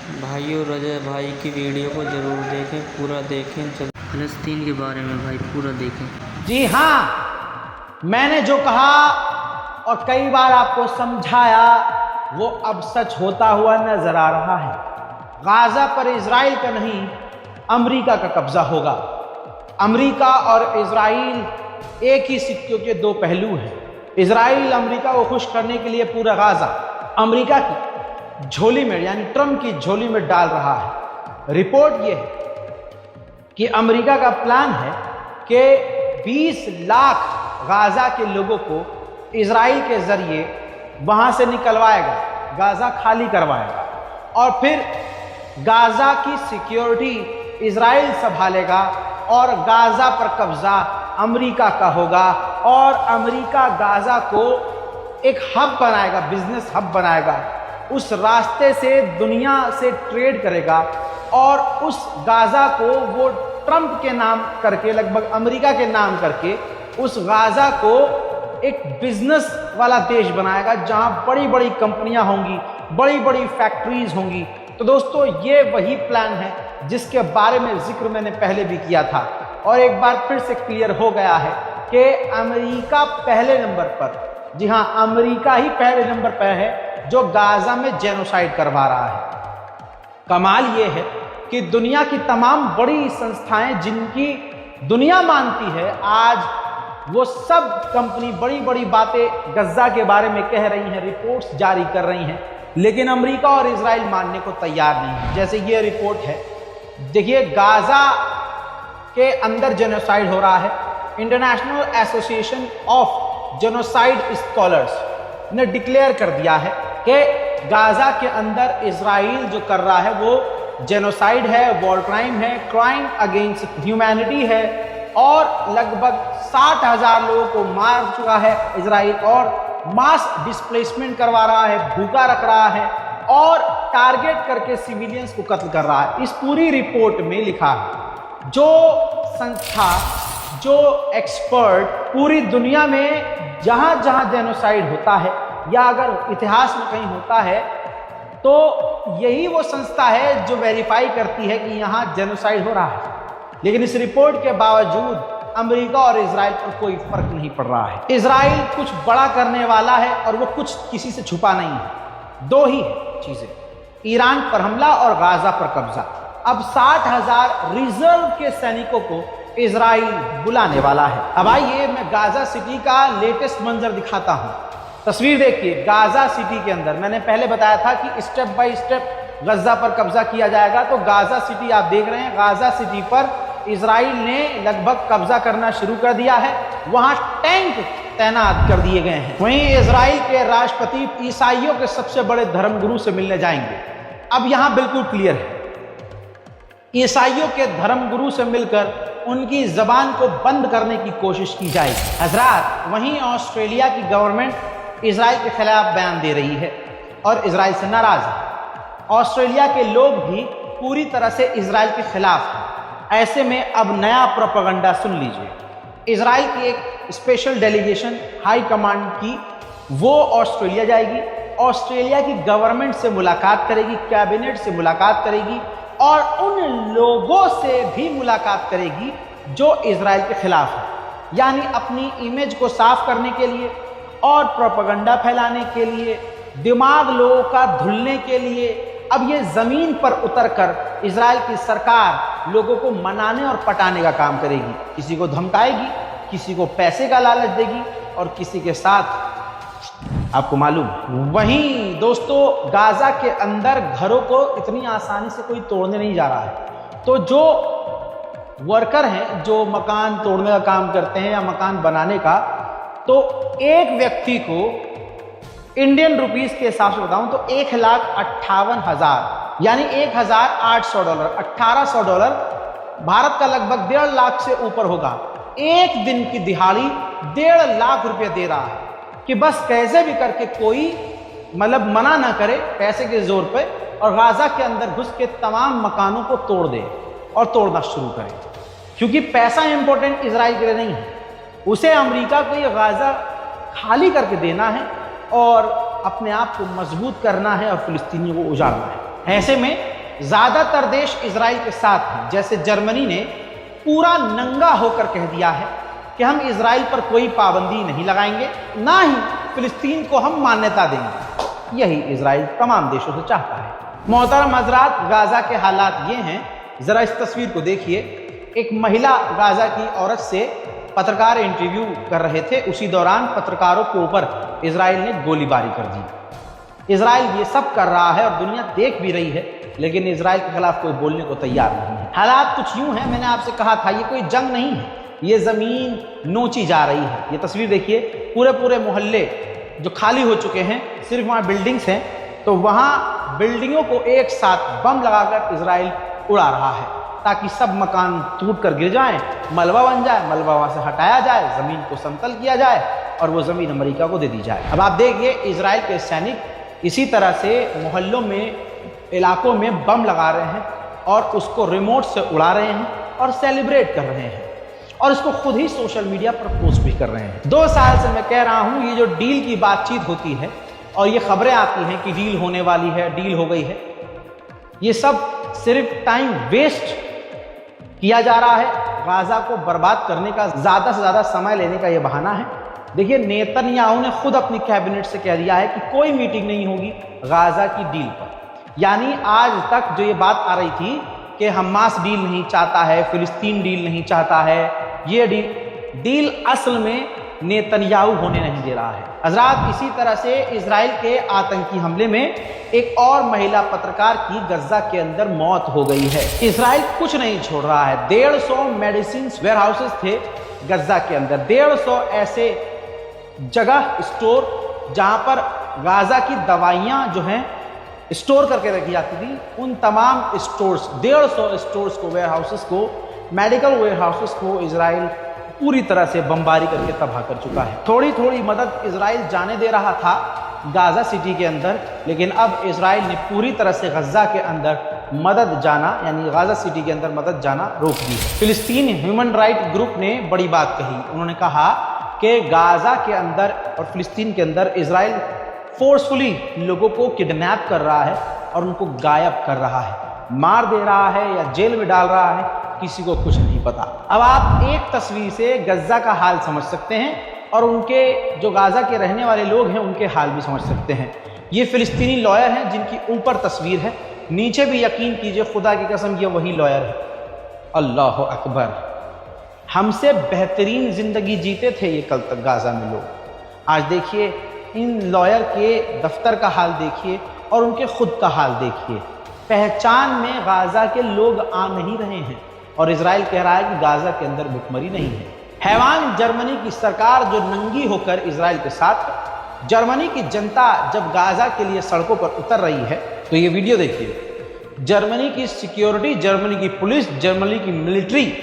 भाइयों, रजा भाई की वीडियो को ज़रूर देखें, पूरा देखें। फ़लस्तीन के बारे में भाई पूरा देखें। जी हाँ, मैंने जो कहा और कई बार आपको समझाया वो अब सच होता हुआ नजर आ रहा है। गाजा पर इजराइल का नहीं, अमेरिका का कब्जा होगा। अमेरिका और इजराइल एक ही सिक्के के दो पहलू हैं। इजराइल अमेरिका को खुश करने के लिए पूरा गाजा अमेरिका की झोली में यानी ट्रंप की झोली में डाल रहा है। रिपोर्ट यह है कि अमेरिका का प्लान है कि 20 लाख गाजा के लोगों को इजराइल के जरिए वहां से निकलवाएगा, गाजा खाली करवाएगा और फिर गाजा की सिक्योरिटी इजराइल संभालेगा और गाजा पर कब्जा अमेरिका का होगा और अमेरिका गाजा को एक हब बनाएगा, बिजनेस हब बनाएगा। उस रास्ते से दुनिया से ट्रेड करेगा और उस गाजा को वो ट्रंप के नाम करके, लगभग अमेरिका के नाम करके, उस गाजा को एक बिजनेस वाला देश बनाएगा जहां बड़ी बड़ी कंपनियां होंगी, बड़ी बड़ी फैक्ट्रीज होंगी। तो दोस्तों, ये वही प्लान है जिसके बारे में जिक्र मैंने पहले भी किया था और एक बार फिर से क्लियर हो गया है कि अमेरिका पहले नंबर पर, जी हां, अमेरिका ही पहले नंबर पर है जो गाजा में जेनोसाइड करवा रहा है। कमाल ये है कि दुनिया की तमाम बड़ी संस्थाएं जिनकी दुनिया मानती है, आज वो सब कंपनी बड़ी बड़ी बातें गज्जा के बारे में कह रही हैं, रिपोर्ट्स जारी कर रही हैं, लेकिन अमेरिका और इजराइल मानने को तैयार नहीं है। जैसे ये रिपोर्ट है, देखिए, गाजा के अंदर जेनोसाइड हो रहा है। International association of genocide scholars ने डिक्लेयर कर दिया है कि गाजा के अंदर इजराइल जो कर रहा है वो जेनोसाइड है, वॉर क्राइम है, क्राइम अगेंस्ट ह्यूमैनिटी है और लगभग 60,000 लोगों को मार चुका है इजराइल और मास डिस्प्लेसमेंट करवा रहा है, भूखा रख रहा है और टारगेट करके सिविलियंस को कत्ल कर रहा है। इस पूरी रिपोर्ट में लिखा है जो संस्था, जो एक्सपर्ट पूरी दुनिया में जहां जहां जेनोसाइड होता है या अगर इतिहास में कहीं होता है तो यही वो संस्था है जो वेरीफाई करती है कि यहां जेनोसाइड हो रहा है। लेकिन इस रिपोर्ट के बावजूद अमेरिका और इजराइल पर कोई फर्क नहीं पड़ रहा है। इजराइल कुछ बड़ा करने वाला है और वो कुछ किसी से छुपा नहीं है। दो ही चीजें, ईरान पर हमला और गाजा पर कब्जा। अब 60,000 रिजर्व के सैनिकों को इजराइल बुलाने वाला है। अब आइए मैं गाजा सिटी का लेटेस्ट मंजर दिखाता हूं। तस्वीर देखिए, गाजा सिटी के अंदर मैंने पहले बताया था कि स्टेप बाय स्टेप गज्जा पर कब्जा किया जाएगा। तो गाजा सिटी आप देख रहे हैं, गाजा सिटी पर इजराइल ने लगभग कब्जा करना शुरू कर दिया है। वहां टैंक तैनात कर दिए गए हैं। वहीं इजराइल के राष्ट्रपति ईसाइयों के सबसे बड़े धर्मगुरु से मिलने जाएंगे। अब यहां बिल्कुल क्लियर है, ईसाइयों के धर्मगुरु से मिलकर उनकी जबान को बंद करने की कोशिश की जाएगी। हजरात, वहीं ऑस्ट्रेलिया की गवर्नमेंट इजराइल के खिलाफ बयान दे रही है और इजराइल से नाराज है। ऑस्ट्रेलिया के लोग भी पूरी तरह से इजराइल के खिलाफ हैं। ऐसे में अब नया प्रोपेगेंडा सुन लीजिए। इजराइल की एक स्पेशल डेलीगेशन हाई कमांड की, वो ऑस्ट्रेलिया जाएगी, ऑस्ट्रेलिया की गवर्नमेंट से मुलाकात करेगी, कैबिनेट से मुलाकात करेगी और उन लोगों से भी मुलाकात करेगी जो इजराइल के खिलाफ है। यानी अपनी इमेज को साफ करने के लिए और प्रोपेगेंडा फैलाने के लिए, दिमाग लोगों का धुलने के लिए अब ये जमीन पर उतरकर इजराइल की सरकार लोगों को मनाने और पटाने का काम करेगी। किसी को धमकाएगी, किसी को पैसे का लालच देगी और किसी के साथ, आपको मालूम। वहीं दोस्तों, गाजा के अंदर घरों को इतनी आसानी से कोई तोड़ने नहीं जा रहा है। तो जो वर्कर हैं जो मकान तोड़ने का काम करते हैं या मकान बनाने का, तो एक व्यक्ति को इंडियन रुपीस के हिसाब से बताऊं तो 1,58,000 यानी $1,800, $1,800 भारत का लगभग 1.5 लाख से ऊपर होगा। एक दिन की दिहाड़ी 1.5 लाख रुपए दे रहा है कि बस कैसे भी करके कोई मतलब मना ना करे पैसे के जोर पे और गाजा के अंदर घुस के तमाम मकानों को तोड़ दे और तोड़ना शुरू करे। क्योंकि पैसा इंपॉर्टेंट इजराइल के लिए नहीं है, उसे अमेरिका को ये गाजा खाली करके देना है और अपने आप को मजबूत करना है और फिलिस्तीनियों को उजाड़ना है। ऐसे में ज्यादातर देश इजराइल के साथ हैं। जैसे जर्मनी ने पूरा नंगा होकर कह दिया है कि हम इजराइल पर कोई पाबंदी नहीं लगाएंगे, ना ही फिलिस्तीन को हम मान्यता देंगे। यही इजराइल तमाम देशों से चाहता है। मोहतरम हजरात, गाजा के हालात ये हैं, जरा इस तस्वीर को देखिए। एक महिला गाजा की औरत से पत्रकार इंटरव्यू कर रहे थे, उसी दौरान पत्रकारों के ऊपर इजराइल ने गोलीबारी कर दी। इजराइल ये सब कर रहा है और दुनिया देख भी रही है, लेकिन इजराइल के खिलाफ कोई बोलने को तैयार नहीं है। हालात कुछ यूं हैं, मैंने आपसे कहा था ये कोई जंग नहीं है, ये जमीन नोची जा रही है। ये तस्वीर देखिए, पूरे पूरे मोहल्ले जो खाली हो चुके हैं, सिर्फ वहाँ बिल्डिंग्स हैं, तो वहाँ बिल्डिंगों को एक साथ बम लगाकर इजराइल उड़ा रहा है ताकि सब मकान टूट कर गिर जाएं, मलबा बन जाए, मलबा वहाँ से हटाया जाए, ज़मीन को समतल किया जाए और वो ज़मीन अमेरिका को दे दी जाए। अब आप देखिए, इजराइल के सैनिक इसी तरह से मोहल्लों में, इलाकों में बम लगा रहे हैं और उसको रिमोट से उड़ा रहे हैं और सेलिब्रेट कर रहे हैं और इसको खुद ही सोशल मीडिया पर पोस्ट भी कर रहे हैं। 2 साल से मैं कह रहा हूँ, ये जो डील की बातचीत होती है और ये खबरें आती हैं कि डील होने वाली है, डील हो गई है, ये सब सिर्फ टाइम वेस्ट किया जा रहा है। गाजा को बर्बाद करने का, ज़्यादा से ज़्यादा समय लेने का ये बहाना है। देखिए, नेतन्याहू ने खुद अपनी कैबिनेट से कह दिया है कि कोई मीटिंग नहीं होगी गाजा की डील पर। यानी आज तक जो ये बात आ रही थी कि हमास डील नहीं चाहता है, फिलिस्तीन डील नहीं चाहता है, ये डील असल में नेतन्याहू होने नहीं दे रहा है। हजरात, इसी तरह से इजराइल के आतंकी हमले में एक और महिला पत्रकार की गजा के अंदर मौत हो गई है। इजराइल कुछ नहीं छोड़ रहा है। 150 मेडिसिन वेयर हाउसेस थे गजा के अंदर, 150 ऐसे जगह, स्टोर जहां पर गाजा की दवाइयां जो हैं स्टोर करके रखी जाती थी, उन तमाम स्टोर्स, 150 स्टोर्स को, वेयर हाउसेस को, मेडिकल वेयर हाउसेस को इजराइल पूरी तरह से बमबारी करके तबाह कर चुका है। थोड़ी थोड़ी मदद इजराइल जाने दे रहा था गाजा सिटी के अंदर, लेकिन अब इजराइल ने पूरी तरह से गजा के अंदर मदद जाना, यानी गाजा सिटी के अंदर मदद जाना रोक दी है। फिलिस्तीन ह्यूमन राइट ग्रुप ने बड़ी बात कही। उन्होंने कहा कि गाजा के अंदर और फिलिस्तीन के अंदर इजराइल फोर्सफुली लोगों को किडनैप कर रहा है और उनको गायब कर रहा है, मार दे रहा है या जेल में डाल रहा है, किसी को कुछ नहीं पता। अब आप एक तस्वीर से गजा का हाल समझ सकते हैं और उनके जो गाजा के रहने वाले लोग हैं उनके हाल भी समझ सकते हैं। ये फिलिस्तीनी लॉयर हैं जिनकी ऊपर तस्वीर है, नीचे भी यकीन कीजिए, खुदा की कसम, ये वही लॉयर है। अल्लाह अकबर, हमसे बेहतरीन जिंदगी जीते थे ये कल तक गाजा में लोग। आज देखिए, इन लॉयर के दफ्तर का हाल देखिए और उनके खुद का हाल देखिए। पहचान में गाजा के लोग आ नहीं रहे हैं और इजराइल कह रहा है कि गाजा के अंदर भुखमरी नहीं है। हैवान जर्मनी की सरकार जो नंगी होकर इजराइल के साथ है। जर्मनी की जनता जब गाजा के लिए सड़कों पर उतर रही है तो ये वीडियो देखिए। जर्मनी की सिक्योरिटी, जर्मनी की पुलिस, जर्मनी की मिलिट्री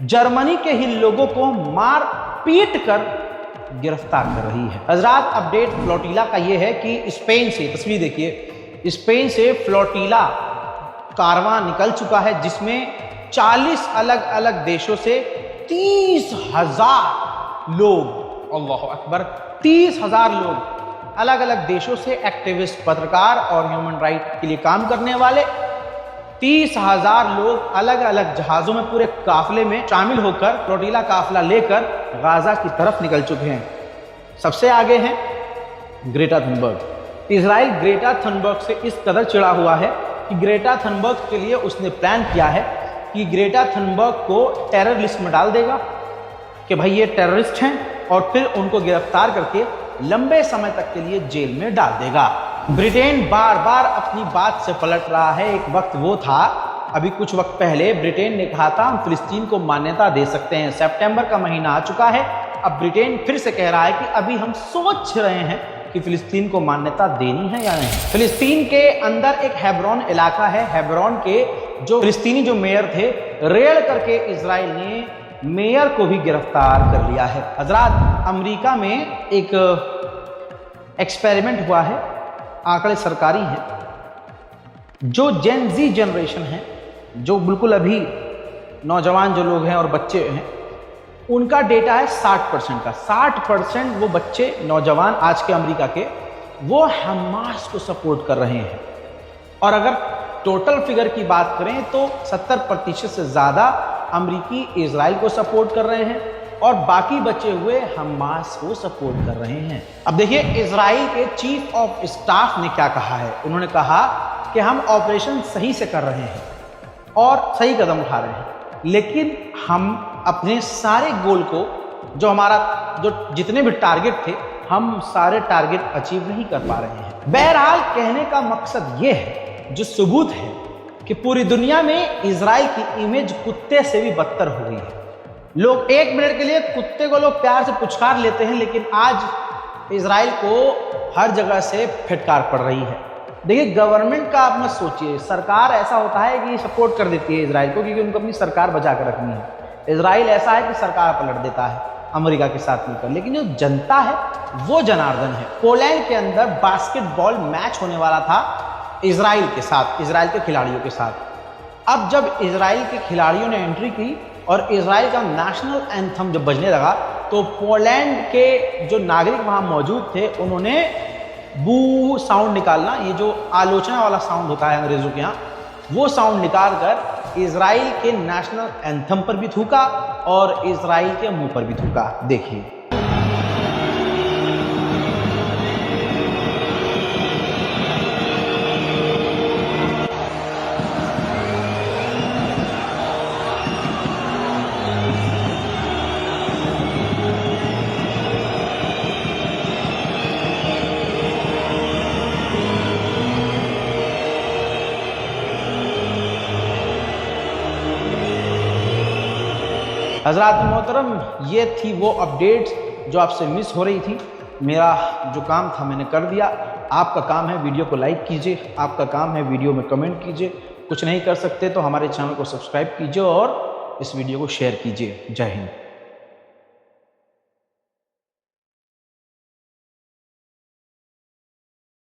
जर्मनी के ही लोगों को मार पीट कर गिरफ्तार कर रही है। हजरात, अपडेट फ्लोटिला का ये है कि स्पेन से, तस्वीर देखिए, स्पेन से फ्लोटिला कारवां निकल चुका है जिसमें 40 अलग अलग देशों से 30,000 लोग, अल्लाह अकबर, 30,000 लोग अलग अलग देशों से, एक्टिविस्ट, पत्रकार और ह्यूमन राइट के लिए काम करने वाले 30,000 लोग अलग अलग जहाज़ों में पूरे काफिले में शामिल होकर, फ्लोटिला काफिला लेकर गाजा की तरफ निकल चुके हैं। सबसे आगे हैं Greta Thunberg. Israel Greta Thunberg से इस कदर चिढ़ा हुआ है कि ग्रेटा थुनबर्ग के लिए उसने प्लान किया है कि ग्रेटा थुनबर्ग को टेरर लिस्ट में डाल देगा कि भाई ये टेररिस्ट हैं, और फिर उनको गिरफ्तार करके लंबे समय तक के लिए जेल में डाल देगा। ब्रिटेन बार बार अपनी बात से पलट रहा है। एक वक्त वो था, अभी कुछ वक्त पहले ब्रिटेन ने कहा था हम फिलिस्तीन को मान्यता दे सकते हैं। सितंबर का महीना आ चुका है, अब ब्रिटेन फिर से कह रहा है कि अभी हम सोच रहे हैं कि फिलिस्तीन को मान्यता देनी है या नहीं। फिलिस्तीन के अंदर एक हेब्रोन इलाका है, हेब्रोन के जो फिलिस्तीनी जो मेयर थे, रेड करके इजराइल ने मेयर को भी गिरफ्तार कर लिया है। हजरात, अमेरिका में एक एक्सपेरिमेंट हुआ है, आंकड़े सरकारी हैं। जो जेन जी जनरेशन है, जो बिल्कुल अभी नौजवान जो लोग हैं और बच्चे हैं, उनका डेटा है 60% का। 60% वो बच्चे, नौजवान आज के अमेरिका के, वो हमास को सपोर्ट कर रहे हैं। और अगर टोटल फिगर की बात करें तो 70% से ज़्यादा अमेरिकी इजराइल को सपोर्ट कर रहे हैं और बाकी बचे हुए हमास को सपोर्ट कर रहे हैं। अब देखिए इजराइल के चीफ ऑफ स्टाफ ने क्या कहा है। उन्होंने कहा कि हम ऑपरेशन सही से कर रहे हैं और सही कदम उठा रहे हैं, लेकिन हम अपने सारे गोल को जो जितने भी टारगेट थे हम सारे टारगेट अचीव नहीं कर पा रहे हैं। बहरहाल कहने का मकसद ये है, जो सबूत है कि पूरी दुनिया में इजराइल की इमेज कुत्ते से भी बदतर हो गई है। लोग 1 मिनट के लिए कुत्ते को लोग प्यार से पुचकार लेते हैं, लेकिन आज इजराइल को हर जगह से फटकार पड़ रही है। देखिए गवर्नमेंट का आप मत सोचिए, सरकार ऐसा होता है कि सपोर्ट कर देती है इजराइल को क्योंकि उनको अपनी सरकार बचा कर रखनी है। इजराइल ऐसा है कि सरकार पलट देता है अमेरिका के साथ मिलकर, लेकिन जो जनता है वो जनार्दन है। पोलैंड के अंदर बास्केटबॉल मैच होने वाला था इजराइल के साथ, इजराइल के खिलाड़ियों के साथ। अब जब इजराइल के खिलाड़ियों ने एंट्री की और इजराइल का नेशनल एंथम जब बजने लगा तो पोलैंड के जो नागरिक वहां मौजूद थे उन्होंने बू साउंड निकालना, ये जो आलोचना वाला साउंड होता है अंग्रेजों के यहाँ, वो साउंड निकाल कर इजराइल के नेशनल एंथम पर भी थूका और इजराइल के मुंह पर भी थूका। देखिए हज़रात मोहतरम, ये थी वो अपडेट्स जो आपसे मिस हो रही थी। मेरा जो काम था मैंने कर दिया। आपका काम है वीडियो को लाइक कीजिए, आपका काम है वीडियो में कमेंट कीजिए। कुछ नहीं कर सकते तो हमारे चैनल को सब्सक्राइब कीजिए और इस वीडियो को शेयर कीजिए। जय हिंद।